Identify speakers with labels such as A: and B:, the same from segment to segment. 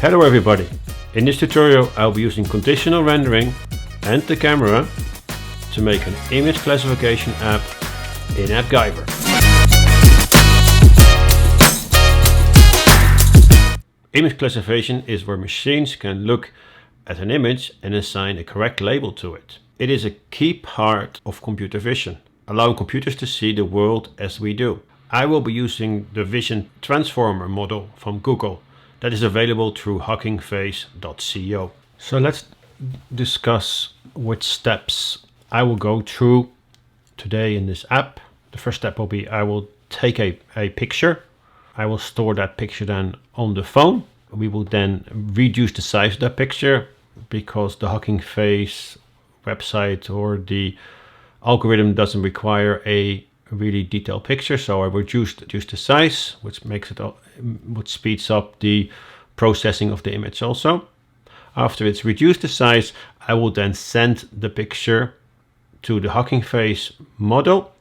A: Hello everybody! In this tutorial I'll be using conditional rendering and the camera to make an image classification app in AppGyver. Image classification is where machines can look at an image and assign a correct label to it. It is a key part of computer vision, allowing computers to see the world as we do. I will be using the Vision Transformer model from Google that is available through huggingface.co. So let's discuss which steps I will go through today in this app. The first step will be I will take a picture. I will store that picture then on the phone. We will then reduce the size of that picture because the Hugging Face website or the algorithm doesn't require a really detailed picture, so I reduce the size, which speeds up the processing of the image also. After it's reduced the size, I will then send the picture to the Hugging Face model.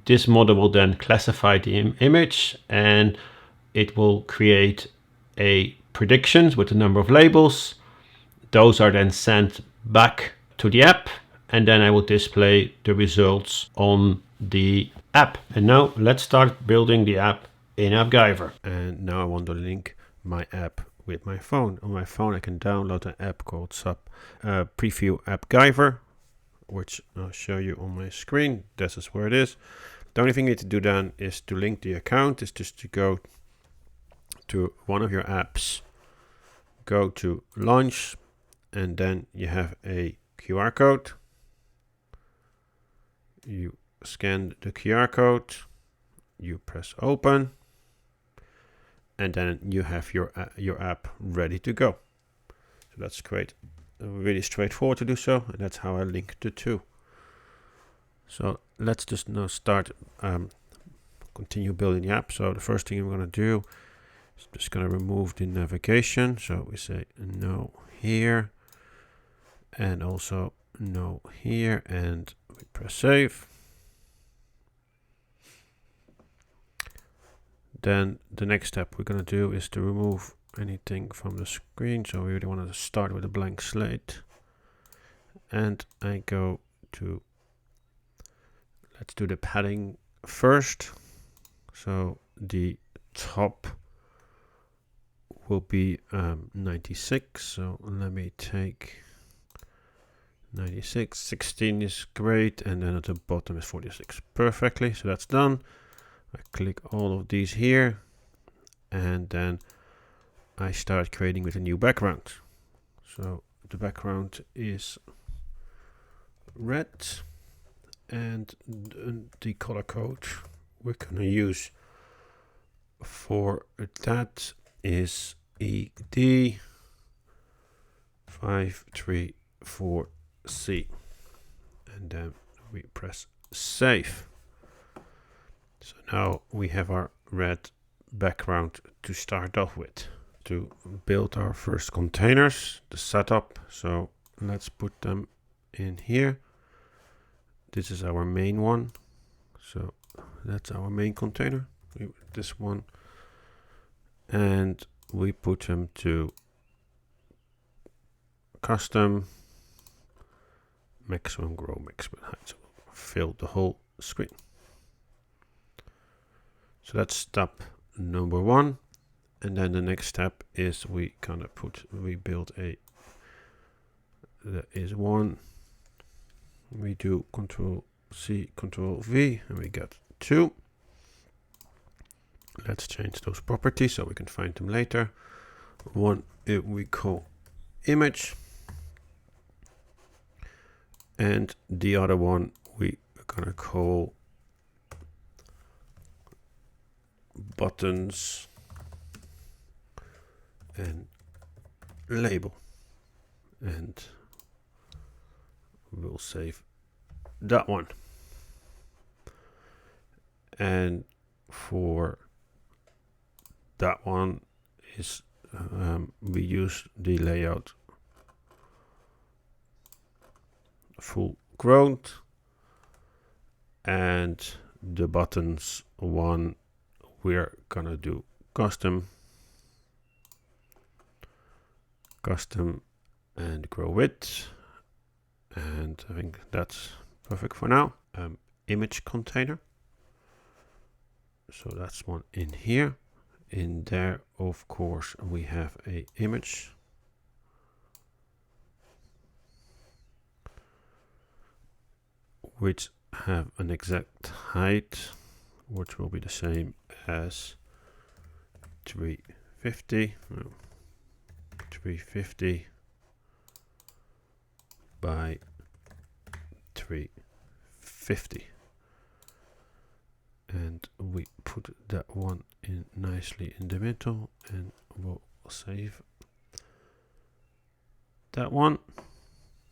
A: This model will then classify the image and it will create a predictions with a number of labels. Those are then sent back to the app, and then I will display the results on the app. And now let's start building the app in AppGyver. And now I want to link my app with my phone. On my phone I can download an app called SAP Preview AppGyver, which I'll show you on my screen. This is where it is. The only thing you need to do then is to link the account, is just to go to one of your apps, go to launch, and then you have a QR code. You scan the QR code, you press open, and then you have your app ready to go. So that's great. Really straightforward to do so, and that's how I link the two. So let's just now start continue building the app. So the first thing I'm going to do is just going to remove the navigation. So we say no here and also no here, and we press save. Then the next step we're going to do is to remove anything from the screen. So we really want to start with a blank slate. And I go to, let's do the padding first. So the top will be 96. So let me take 96. 16 is great. And then at the bottom is 46. Perfectly. So that's done. I click all of these here, and then I start creating with a new background. So the background is red, and the color code we're going to use for that is ED534C, and then we press save. So now we have our red background to start off with. To build our first containers, the setup, so let's put them in here. This is our main one. So that's our main container, this one. And we put them to custom, maximum grow, maximum height. So we'll fill the whole screen. So that's step number one. And then the next step is we build that is one. We do Control C, Control V, and we get 2. Let's change those properties so we can find them later. One we call image, and the other one we are gonna call buttons and label, and we'll save that one. And for that one is we use the layout full grown, and the buttons one we're gonna do custom, custom and grow width. And I think that's perfect for now. Image container. So that's one in here. In there, of course, we have a image. Which have an exact height, which will be the same as 350. No, 350 by 350. And we put that one in nicely in the middle, and we'll save that one.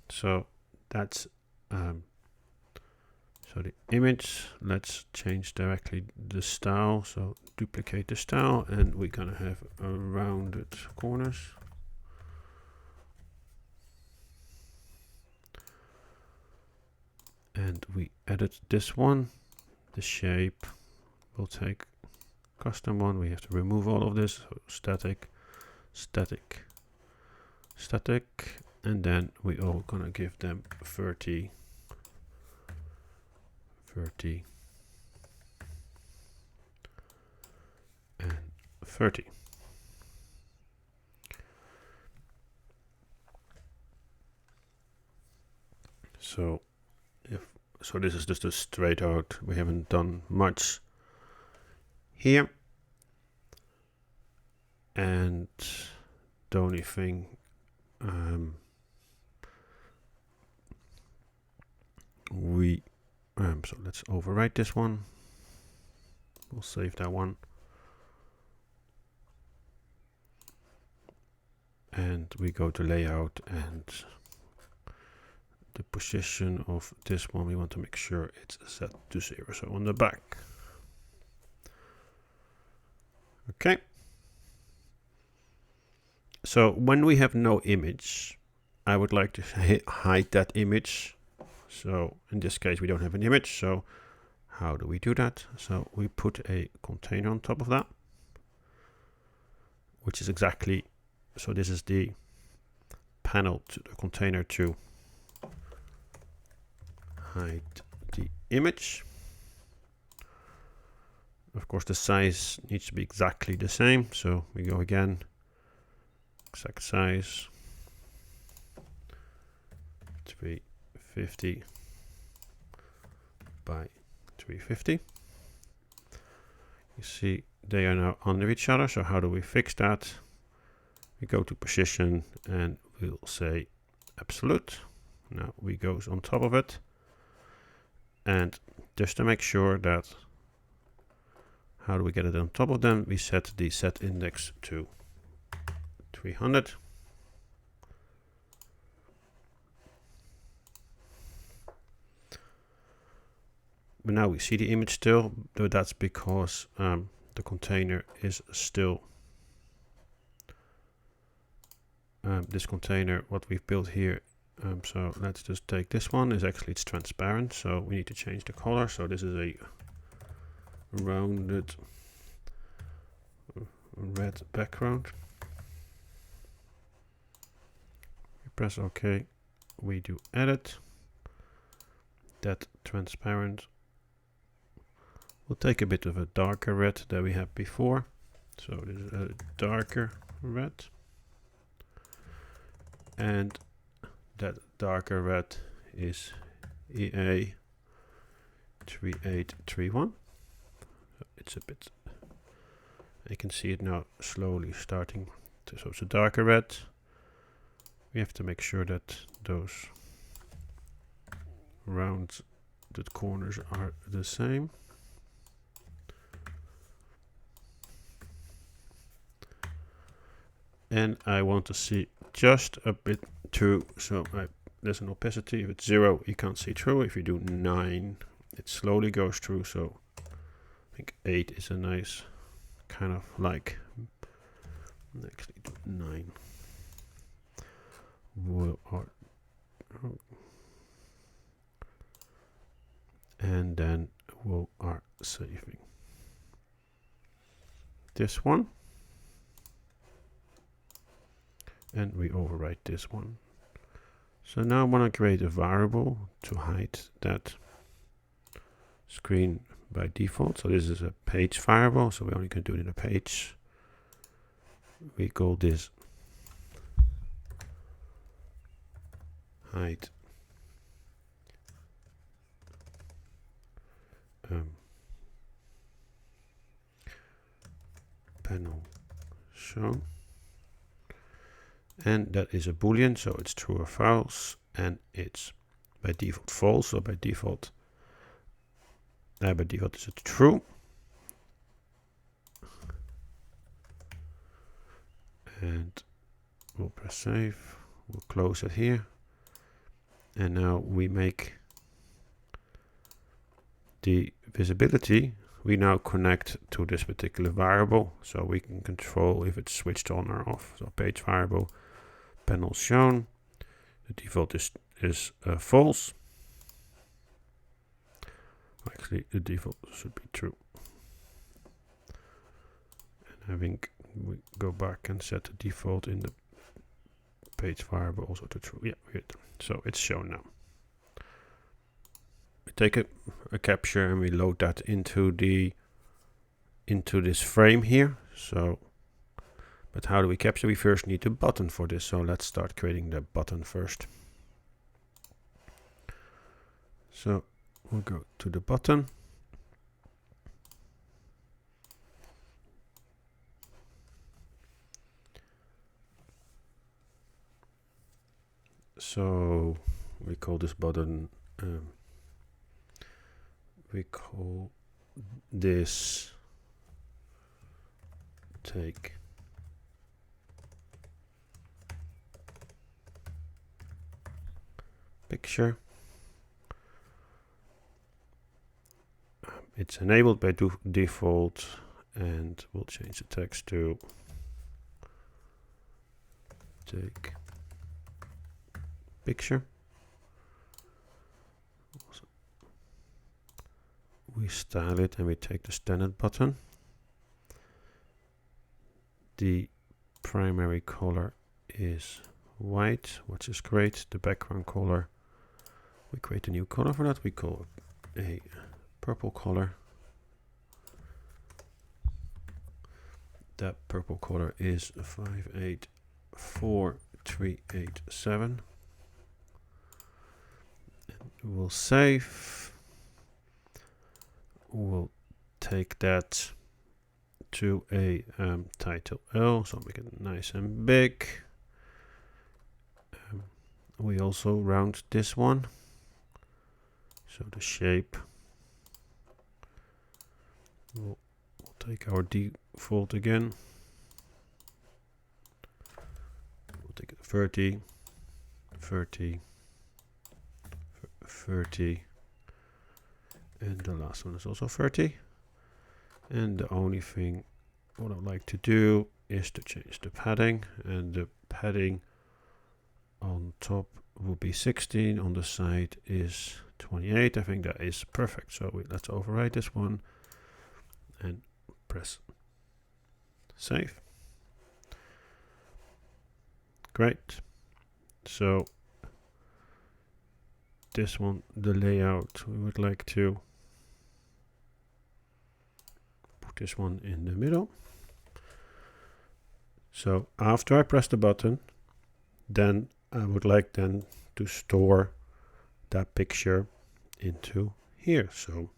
A: So that's so the image. Let's change directly the style. So duplicate the style, and we're gonna have a rounded corners. And we edit this one. The shape, we'll take custom one. We have to remove all of this. So static, static, static, and then we all gonna give them 30, 30, and 30. So so this is just a straight out. We haven't done much here. And the only thing so let's overwrite this one. We'll save that one. And we go to layout, and the position of this one, we want to make sure it's set to 0, so on the back. Okay. So when we have no image, I would like to hide that image. So in this case, we don't have an image. So how do we do that? So we put a container on top of that, which is exactly, so this is the panel to the container to hide the image. Of course, the size needs to be exactly the same. So we go again, exact size, 350 by 350. You see they are now under each other. So how do we fix that? We go to position and we'll say absolute. Now we go on top of it. And just to make sure that, how do we get it on top of them? We set the set index to 300. But now we see the image still, but that's because the container is still, this container, what we've built here. So let's just take this one, is actually it's transparent, so we need to change the color. So this is a rounded red background. We press OK, we do edit. That transparent will take a bit of a darker red that we had before. So this is a darker red. And that darker red is EA 3831. It's a bit, you can see it now slowly starting to, so it's a darker red. We have to make sure that those rounded corners are the same. And I want to see just a bit through, so there's an opacity. If it's 0, you can't see through. If you do 9, it slowly goes through. So I think 8 is a nice kind of like, actually do 9. And then we are saving this one. and we overwrite this one. So now I want to create a variable to hide that screen by default. So this is a page variable, so we only can do it in a page. We call this hide panel shown, and that is a boolean, so it's true or false, and it's by default false. So by default is a true, and we'll press save. We'll close it here, and now we make the visibility. We now connect to this particular variable, so we can control if it's switched on or off. So page variable panel shown, the default is false. Actually, the default should be true. And I think we go back and set the default in the page variable also to true. Yeah, good. So it's shown now. We take a capture and we load that into this frame here. So, but how do we capture? We first need a button for this. So let's start creating the button first. So we'll go to the button. So we call this button, we call this take picture. It's enabled by default, and we'll change the text to take picture. We style it and we take the standard button. The primary color is white, which is great. The background color, we create a new color for that. We call it a purple color. That purple color is 584387. We'll save. We'll take that to a title L, so make it nice and big. We also round this one, so the shape. We'll take our default again. We'll take it 30, 30, 30. And the last one is also 30. And the only thing what I'd like to do is to change the padding, and the padding on top will be 16, on the side is 28. I think that is perfect. So let's overwrite this one and press save. Great. So this one, the layout, we would like to put this one in the middle. So after I press the button, then I would like then to store that picture into here. So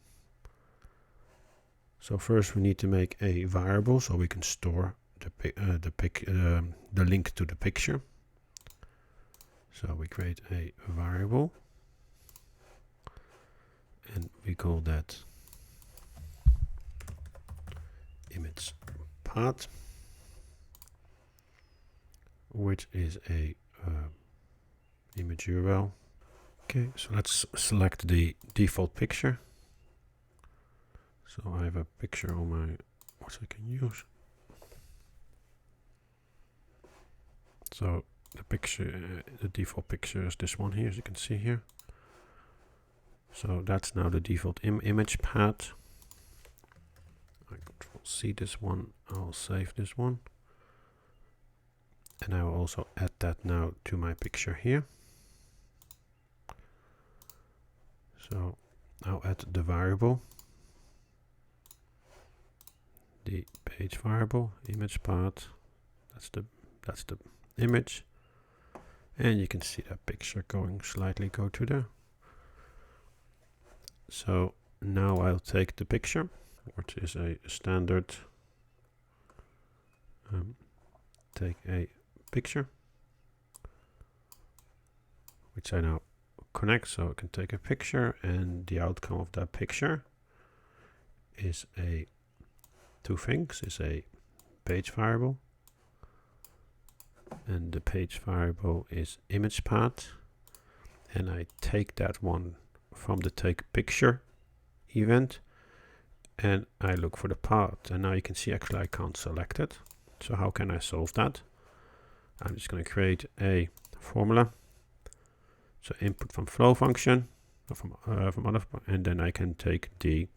A: first we need to make a variable so we can store the link to the picture. So we create a variable and we call that image path, which is a image URL. Okay, so let's select the default picture. So I have a picture on my, what I can use. So the picture, the default picture is this one here, as you can see here. So that's now the default image path. I Control C this one, I'll save this one. And I will also add that now to my picture here. So I'll add the variable, the page variable, image path. That's the image, and you can see that picture slightly go to there. So now I'll take the picture, which is a standard. Take a picture, which I now connect, so I can take a picture, and the outcome of that picture is two things: is a page variable, and the page variable is image path, and I take that one from the take picture event, and I look for the path, and now you can see actually I can't select it. So how can I solve that? I'm just going to create a formula. So input from flow function, or from other, and then I can take the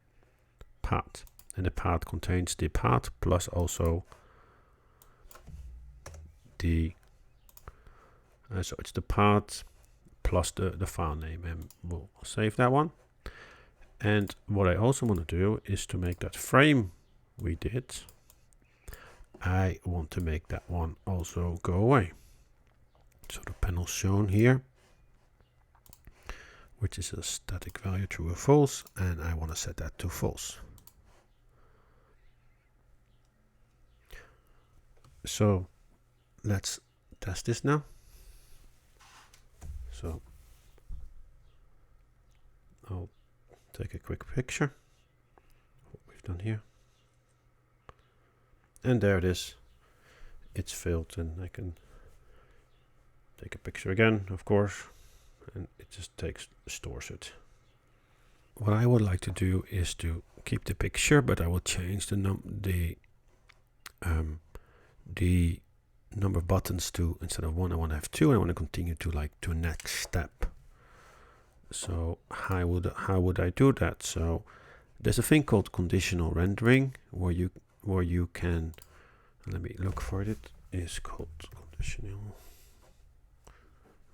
A: path, and the path contains the path plus also the so it's the path plus the file name, and we'll save that one. And what I also want to do is to make that frame we did, I want to make that one also go away. So the panel shown here, which is a static value true or false, and I want to set that to false. So let's test this now. So I'll take a quick picture of what we've done here. And there it is. It's filled, and I can take a picture again, of course, and it just stores it. What I would like to do is to keep the picture, but I will change the number of buttons to, instead of 1, I want to have 2, and I want to continue to next step. So how would I do that? So there's a thing called conditional rendering where you can, let me look for it. It is called conditional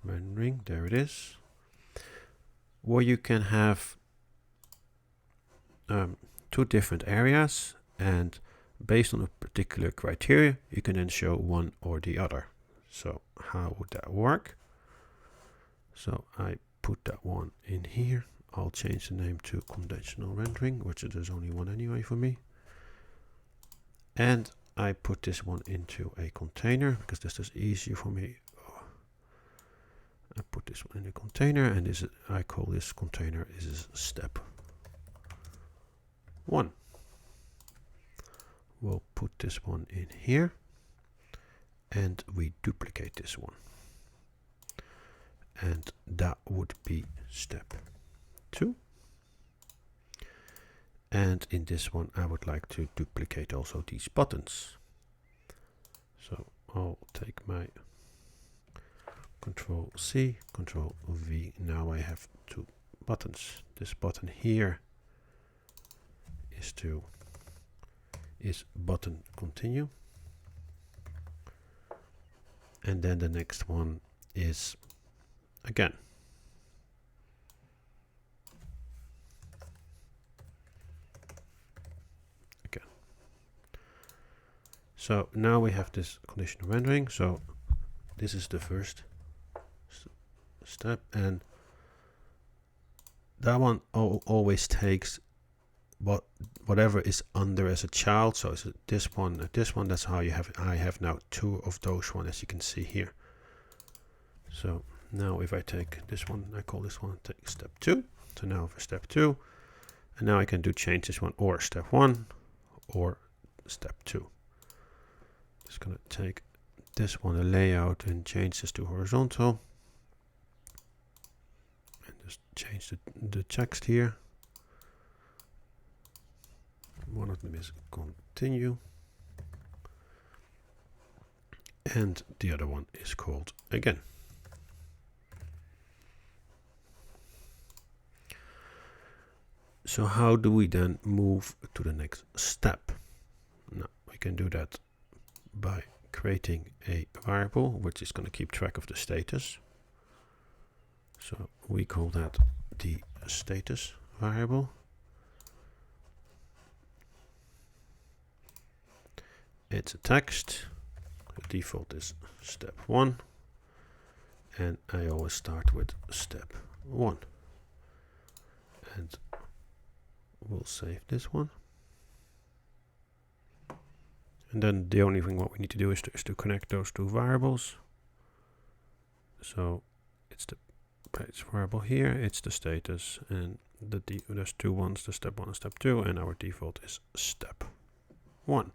A: rendering. There it is. Where you can have two different areas, and based on a particular criteria, you can then show one or the other. So how would that work? So I put that one in here. I'll change the name to conditional rendering, which there's only one anyway for me. And I put this one into a container because this is easier for me. I put this one in a container, and I call this container is step 1. We'll put this one in here, and we duplicate this one, and that would be step 2. And in this one I would like to duplicate also these buttons. So I'll take my Control C, Control V. Now I have 2 buttons. This button here is button continue, and then the next one is again. So now we have this conditional rendering. So this is the first step, and that one always takes whatever is under as a child. So is it this one, that's how you have it. I have now 2 of those one, as you can see here. So now if I take this one, I call this one take step 2. So now for step 2, and now I can change this one, or step 1 or step 2. Just gonna take this one, a layout, and change this to horizontal, and just change the text here. One of them is continue, and the other one is called again. So how do we then move to the next step? Now we can do that by creating a variable which is going to keep track of the status. So we call that the status variable. It's a text. The default is step 1. And I always start with step 1. And we'll save this one. And then the only thing what we need to do is to connect those two variables. So it's the page variable here, it's the status, and there's two ones, the step 1 and step 2, and our default is step 1.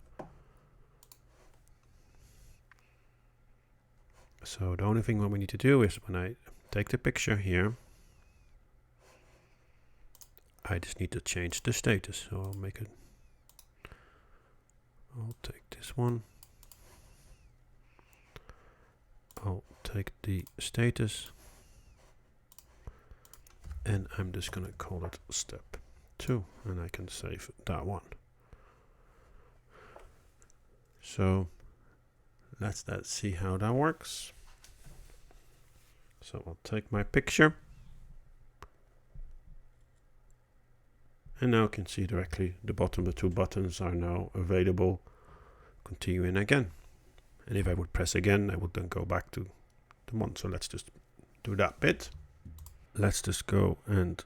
A: So the only thing what we need to do is when I take the picture here, I just need to change the status. So I'll make it, I'll take this one. I'll take the status and I'm just going to call it step 2 and I can save that one. So let's see how that works. So I'll take my picture. And now you can see directly the bottom, the two buttons are now available. Continuing again. And if I would press again, I would then go back to the one. So let's just do that bit. Let's just go and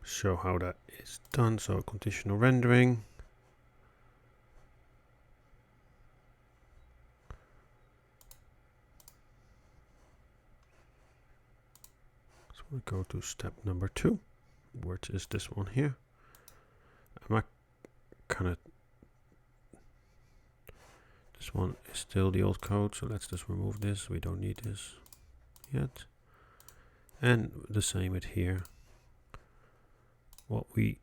A: show how that is done. So conditional rendering. So we go to step number 2, which is this one here. I'm kind of, this one is still the old code, so let's just remove this. We don't need this yet. And the same with here. What we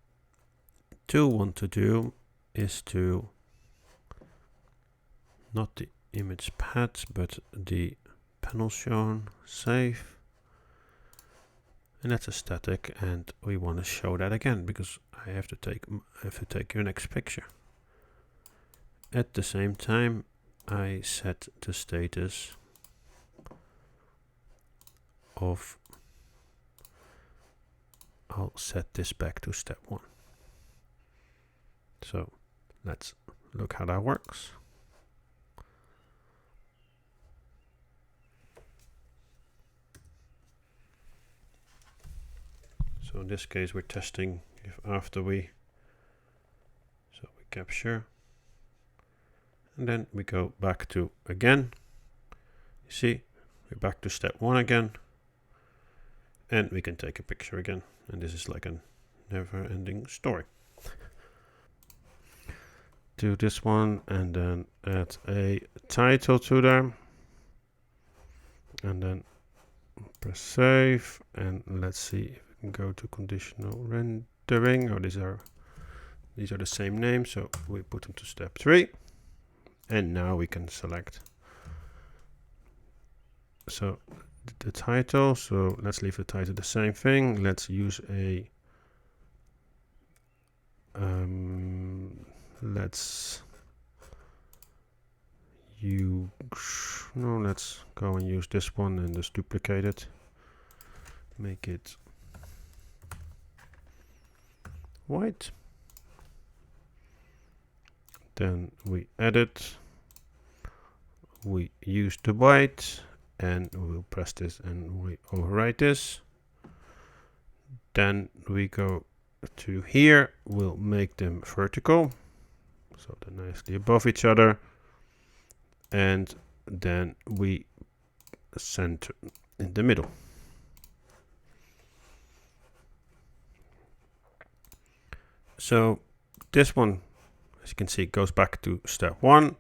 A: do want to do is to, not the image path, but the panel shown, save. And that's a static, and we want to show that again because I have to take your next picture. At the same time, I set the status of, I'll set this back to step 1. So let's look how that works. So in this case, we're testing if after we capture, and then we go back to again. You see, we're back to step 1 again, and we can take a picture again. And this is like a never-ending story. Do this one, and then add a title to them, and then press save, and let's see if we can go to conditional rendering. Oh, these are the same names, so we put them to step 3, and now we can select so the title. So let's leave the title the same thing. Let's use a let's go and use this one and just duplicate it, make it white. Then we edit, we use the white, and we'll press this and we overwrite this. Then we go to here, we'll make them vertical, so they're nicely above each other, and then we center in the middle. So this one, as you can see, it goes back to step 1.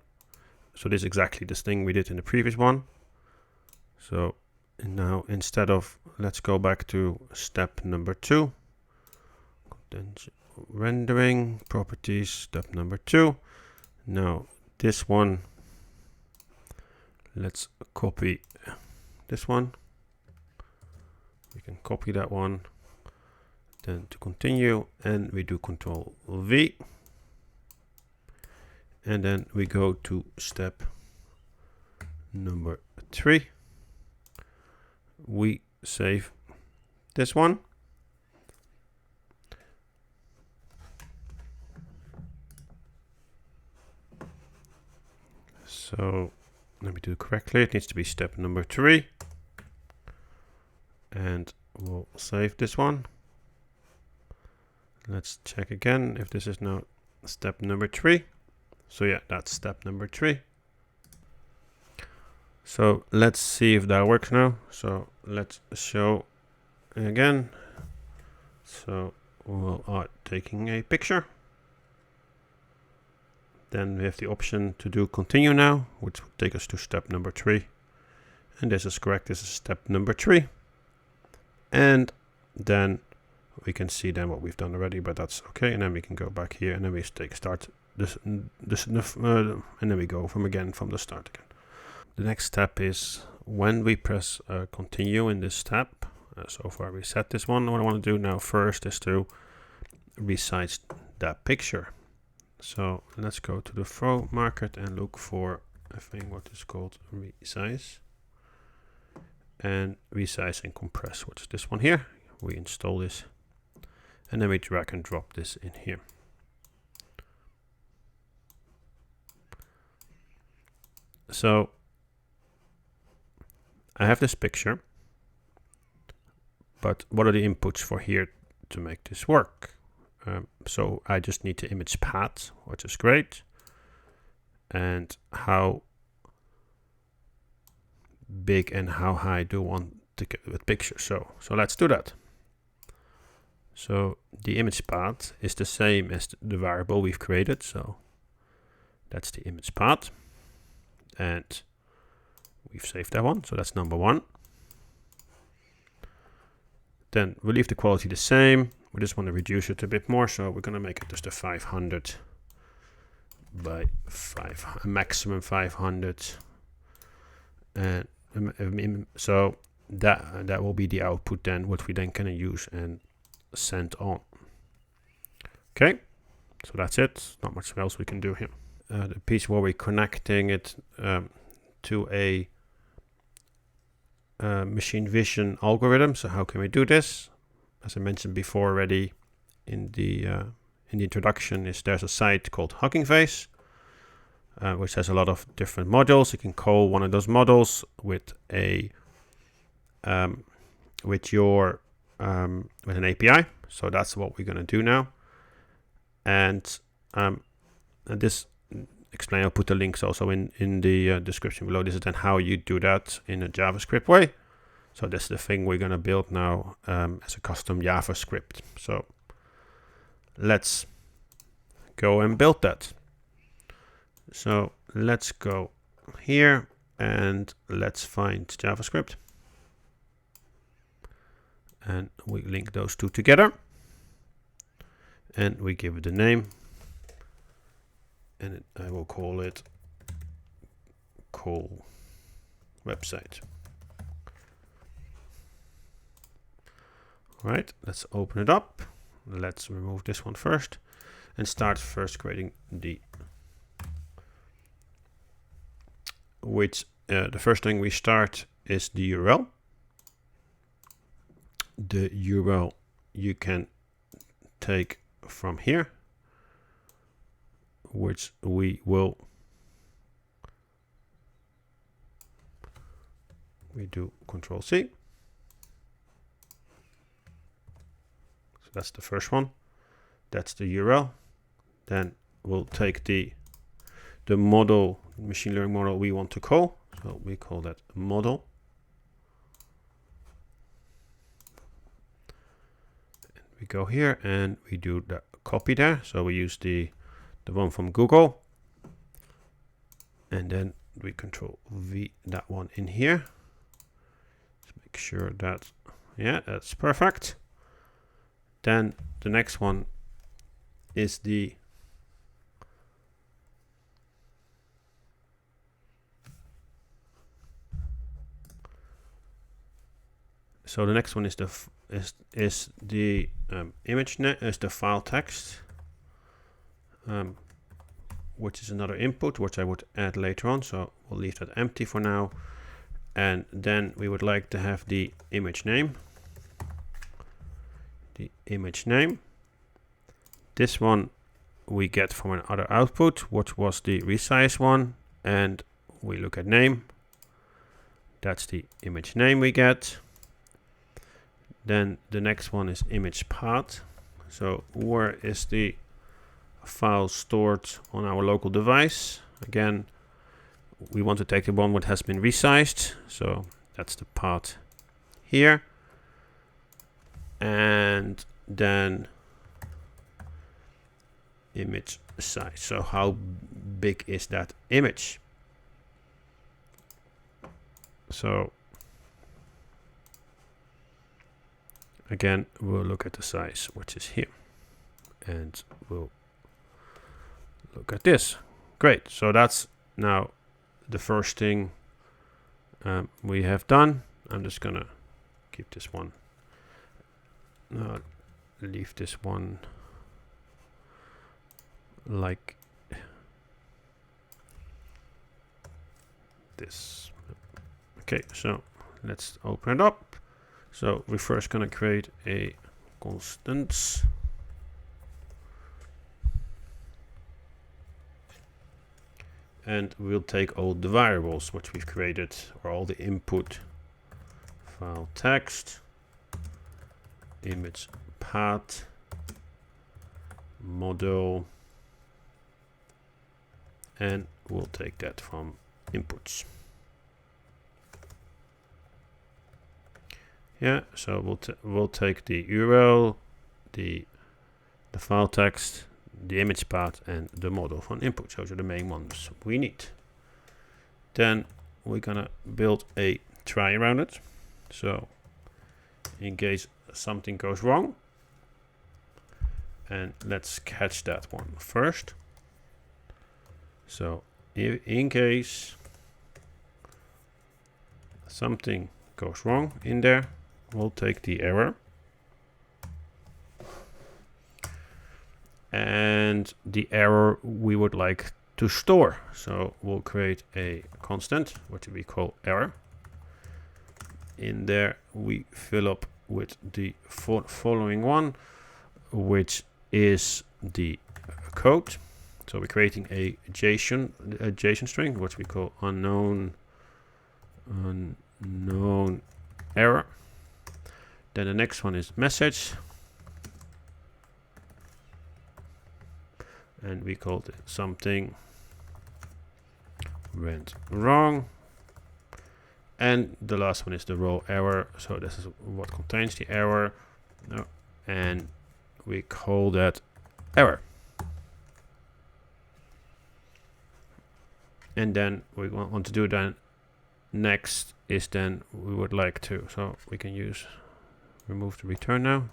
A: So this is exactly this thing we did in the previous one. So now instead of, let's go back to step number 2. Then rendering, properties, step number 2. Now this one, let's copy this one. We can copy that one. Then to continue, and we do Control V. And then we go to step number 3. We save this one. So let me do it correctly. It needs to be step number 3. And we'll save this one. Let's check again if this is now step number 3. So yeah, that's step number 3. So let's see if that works now. So let's show again. So we are taking a picture. Then we have the option to do continue now, which will take us to step number 3. And this is correct. This is step number 3. And then we can see then what we've done already, but that's okay. And then we can go back here, and then we start this and then we go from the start again. The next step is when we press continue in this step. So far we set this one. What I want to do now first is to resize that picture. So let's go to the flow market and look for a thing what is called resize. And resize and compress, which is this one here. We install this and then we drag and drop this in here. So I have this picture, but what are the inputs for here to make this work? So I just need the image path, which is great. And how big and how high do I want to get with picture? So let's do that. So the image path is the same as the variable we've created. So that's the image path. And we've saved that one. So that's number 1. Then we'll leave the quality the same. We just want to reduce it a bit more. So we're going to make it just a 500 by 5, a maximum 500. And so that will be the output then, what we then can use and send on. Okay, so that's it. Not much else we can do here. The piece where we're connecting it to a machine vision algorithm. So how can we do this? As I mentioned before already in the introduction, there's a site called Hugging Face, which has a lot of different modules. You can call one of those models with an API. So that's what we're going to do now. And this explain. I'll put the links also in the description below. This is then how you do that in a JavaScript way. So this is the thing we're going to build now as a custom JavaScript. So let's go and build that. So let's go here and let's find JavaScript. And we link those two together. And we give it a name. And I will call it call website. All right, let's open it up. Let's remove this one first and start first creating the first thing we start is the URL. The URL you can take from here, which we do Control C. So that's the first one. That's the URL. Then we'll take the model, machine learning model we want to call. So we call that model. And we go here and we do the copy there. So we use the one from Google. And then we Control V that one in here. Let's make sure that, yeah, that's perfect. Then the next one is the image net is the file text, which is another input, which I would add later on. So we'll leave that empty for now. And then we would like to have the image name. The image name. This one we get from another output, which was the resize one. And we look at name. That's the image name we get. Then the next one is image path. So where is the file stored on our local device? Again, we want to take the one that has been resized. So that's the path here. And then image size. So how big is that image? So again, we'll look at the size, which is here. And we'll look at this. Great. So that's now the first thing we have done. I'm just gonna keep this one. Leave this one like this. Okay, so let's open it up. So we're first gonna create a constant. And we'll take all the variables which we've created, or all the input file text, image path, model, and we'll take that from inputs. Yeah, so we'll take the URL, the file text, the image path, and the model from input. Those are the main ones we need. Then we're gonna build a try around it. So in case something goes wrong, and let's catch that one first. So in case something goes wrong in there, we'll take the error. And the error we would like to store. So we'll create a constant, which we call error. In there, we fill up with the following one, which is the code. So we're creating a JSON string, which we call unknown error. Then the next one is message. And we called it something went wrong. And the last one is the raw error. So this is what contains the error. And we call that error. And then we want to do then next is then we would like to, so we can remove the return now.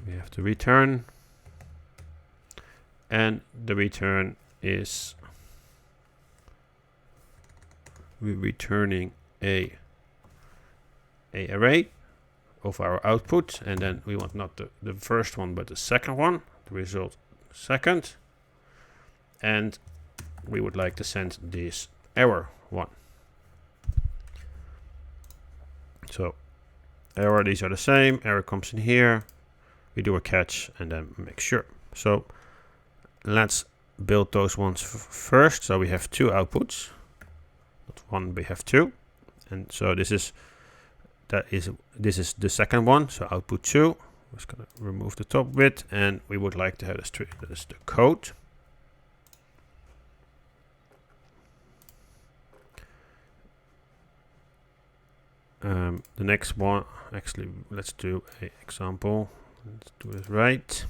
A: We have to return, and the return is we're returning a array of our output, and then we want not the first one but the second one, the result second, and we would like to send this error one. So error, these are the same, error comes in here. We do a catch and then make sure. So let's build those ones first. So we have two outputs, not one, we have two. And so this is the second one. So output 2. I'm just gonna remove the top bit, and we would like to have this tree. That is the code. The next one, actually, let's do an example. Let's do this right.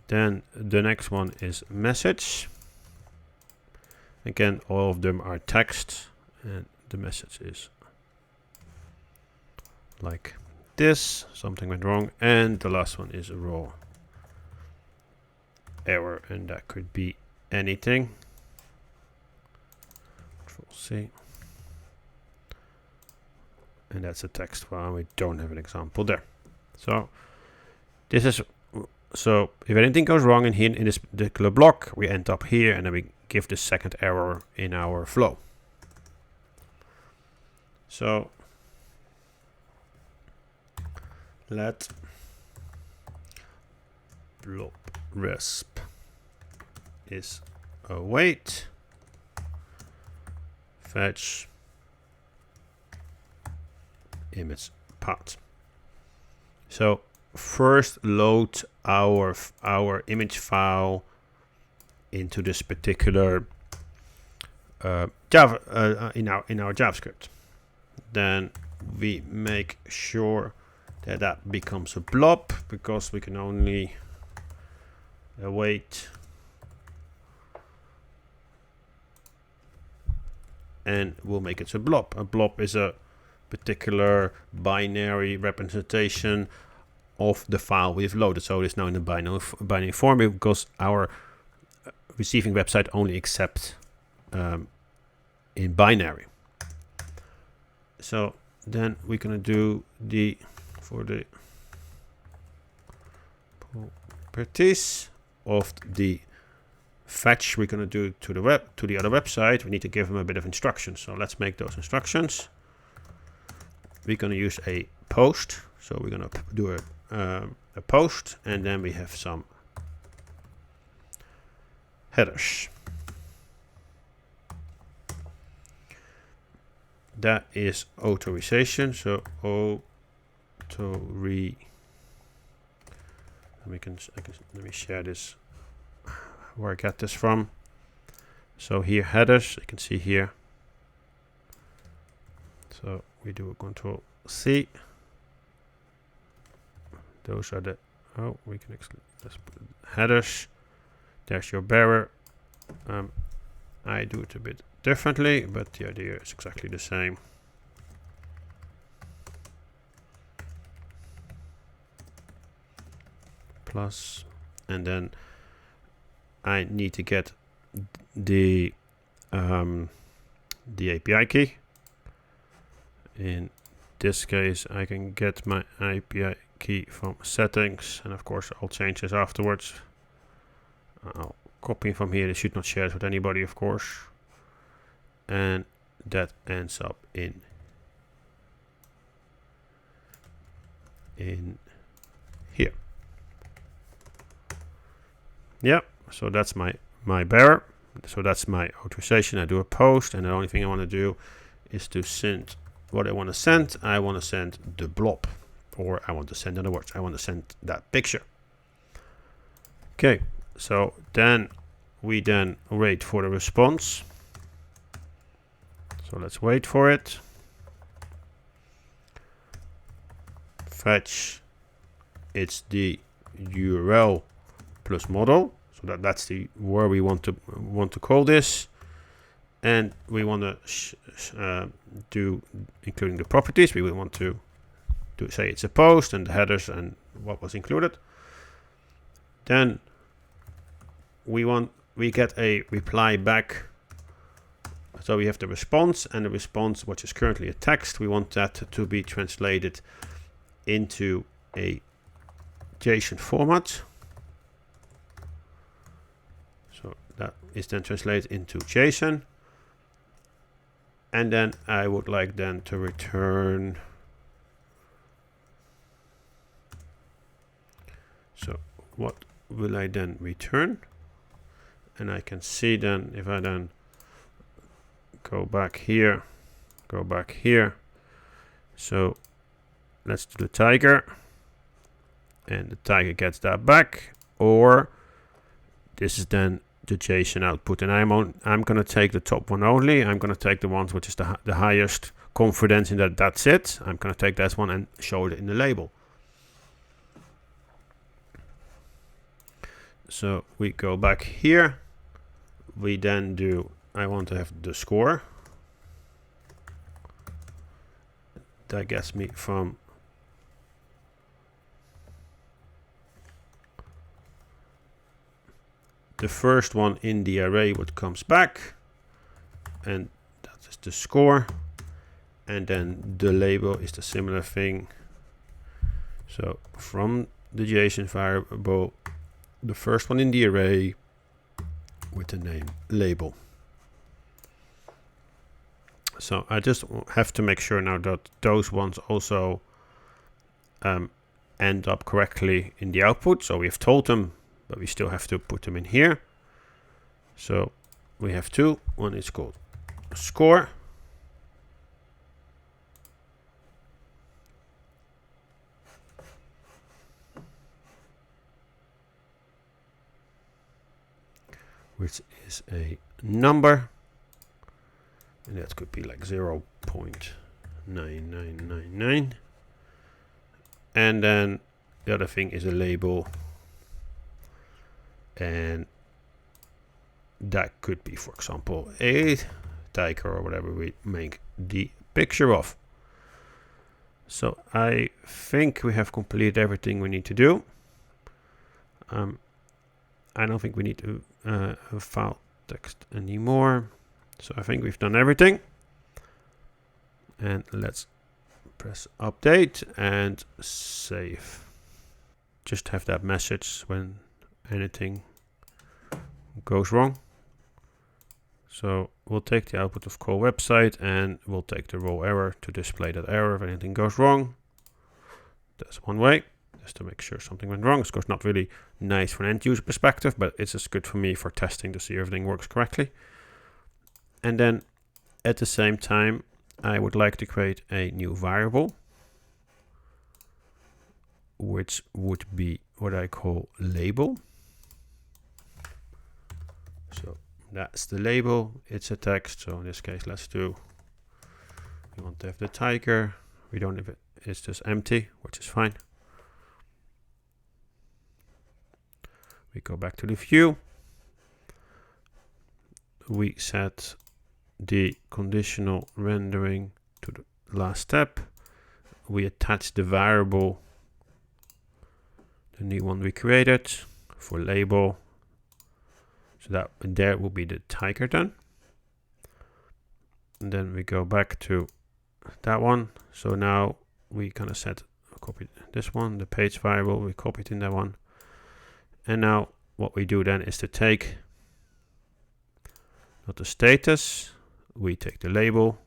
A: Then the next one is message. Again, all of them are text, and the message is like this. Something went wrong. And the last one is a raw error, and that could be anything. Control C. and that's a text file. We don't have an example there. So this is, so if anything goes wrong in here in this particular block, we end up here, and then we give the second error in our flow. So let blob resp is await fetch image path. So first load our image file into this particular Java in our JavaScript. Then we make sure that that becomes a blob, because we can only await and we'll make it a blob. A blob is a particular binary representation of the file we've loaded. So it is now in the binary form, because our receiving website only accepts in binary. So then we're gonna do for the properties of the fetch we're gonna do to the other website. We need to give them a bit of instructions. So let's make those instructions. We're gonna use a post. So we're gonna do a post, and then we have some headers. That is authorization. So let me share this where I get this from. So here headers, you can see here. So we do a Control C. Those are the we can let's put headers. There's your bearer. I do it a bit differently, but the idea is exactly the same. Plus, and then I need to get the API key. In this case, I can get my API key from settings, and of course I'll change this afterwards. I'll copy from here. They should not share it with anybody, of course. And that ends up in here. Yeah, so that's my bearer. So that's my authorization. I do a post, and the only thing I want to do is to send what I want to send. I want to send the blob, or I want to send, in other words, I want to send that picture. Okay, so then we wait for the response. So let's wait for it. Fetch, it's the URL plus model. So that's the where we want to call this, and we want to do including the properties. We will want to say it's a post and the headers and what was included. Then we get a reply back. So we have the response, and the response, which is currently a text, we want that to be translated into a JSON format. So that is then translated into JSON. And then I would like then to return. So what will I then return? And I can see then, if I then go back here. So let's do the tiger, and the tiger gets that back. Or this is then the JSON output, and I'm gonna take the top one only. I'm gonna take the ones which is the highest confidence in that's it. I'm gonna take that one and show it in the label. So we go back here. We then do, I want to have the score. That gets me from the first one in the array what comes back, and that is the score. And then the label is the similar thing. So from the JSON variable, the first one in the array with the name label. So I just have to make sure now that those ones also end up correctly in the output. So we have told them, but we still have to put them in here. So we have two. One is called score. Which is a number. And that could be like 0.9999. And then the other thing is a label. And that could be, for example, a tiger or whatever we make the picture of. So I think we have completed everything we need to do. I don't think we need to file text anymore. So I think we've done everything. And let's press update and save. Just have that message when anything goes wrong. So we'll take the output of call website and we'll take the row error to display that error if anything goes wrong. That's one way, just to make sure something went wrong. Of course, not really nice from an end user perspective, but it's just good for me for testing to see if everything works correctly. And then at the same time, I would like to create a new variable, which would be what I call label. So that's the label. It's a text. So in this case, let's do, we want to have the tiger. We don't have it. It's just empty, which is fine. We go back to the view. We set the conditional rendering to the last step. We attach the variable, the new one we created for label. So that there will be the tiger then. And then we go back to that one. So now we kind of set, copy this one, the page variable, we copy it in that one. And now what we do then is to take, not the status, we take the label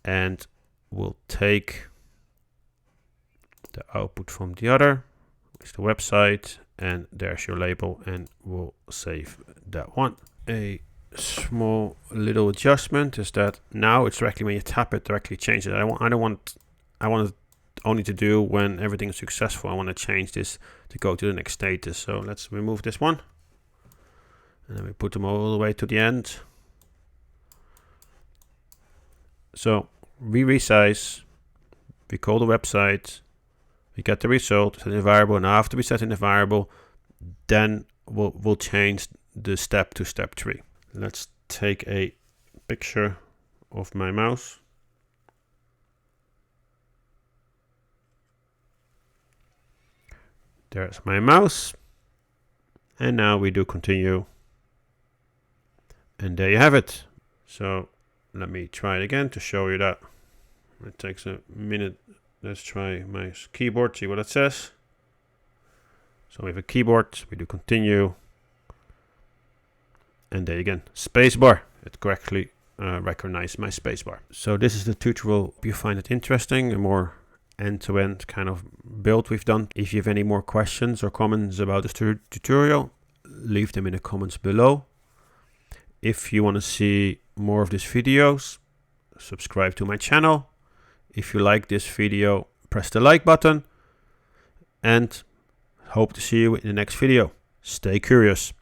A: and we'll take the output from the other, which is the website, and there's your label, and we'll save that one. A small little adjustment is that now it's directly when you tap it, directly changes it. I want it only to do when everything is successful. I want to change this to go to the next status. So let's remove this one. And then we put them all the way to the end. So we resize, we call the website, we get the result, set in the variable, and after we set in the variable, then we'll change the step to step 3. Let's take a picture of my mouse. There's my mouse. And now we do continue. And there you have it. So let me try it again to show you that. It takes a minute. Let's try my keyboard, see what it says. So we have a keyboard, we do continue. And there again, spacebar. It correctly recognized my spacebar. So this is the tutorial. If you find it interesting, a more end-to-end kind of build we've done. If you have any more questions or comments about this tutorial, leave them in the comments below. If you want to see more of these videos, subscribe to my channel. If you like this video, press the like button, and hope to see you in the next video. Stay curious.